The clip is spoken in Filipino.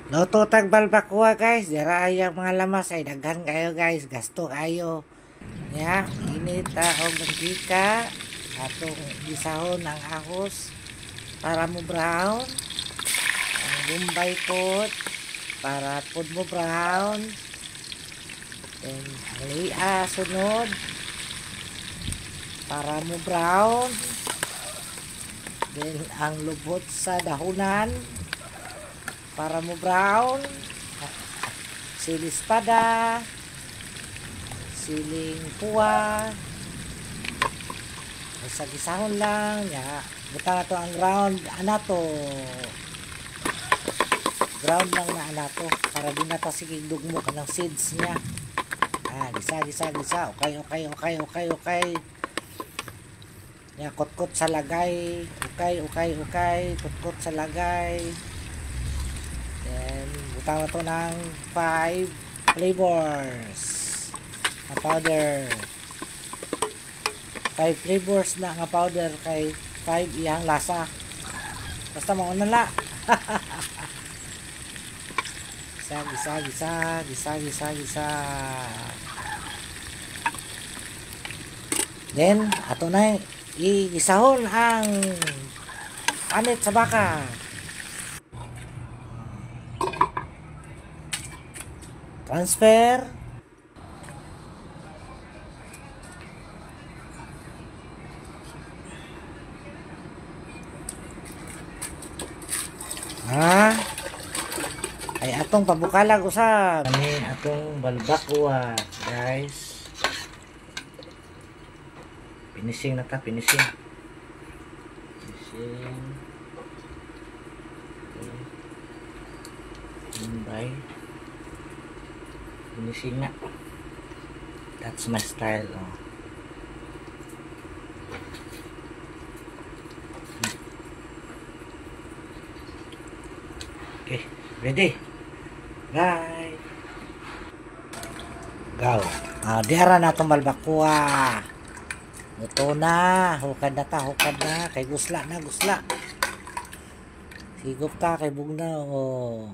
Luto tag balbacoa guys, dira ayang mga lamas ay daghan kayo guys, gasto kayo. Ya, init og mantika, atong gisahon ang ahos para mo brown. Ang bumbay pot para pud mo brown. Then ang liya sunod para mo brown. Then ang lubot sa dahunan para mo brown. Sili espada, siling puwa, sa gisahon lang ya. Buta na to ang ground lang na anato para di na ta sige dugmo ka ng seeds niya. Gisa okay ya, kot sa lagay, okay kot sa lagay. Then butang na to ng 5 flavors na powder, 5 flavors na nga powder kay 5 iyang lasa, basta mauna la. Gisa. Then ato na igisahon ang panit sa baka. Transfer. Ay atong pabukalag usab. Kanin atong balbacoa, guys. Finishing na ta, finishing. Okay. Finishing na. That's my style. Oh. Okay, ready. Bye. Go. Diara na itong balbacoa. Luto na. Hukad na. Kay gusla. Sigop ta kay bugna. Oh.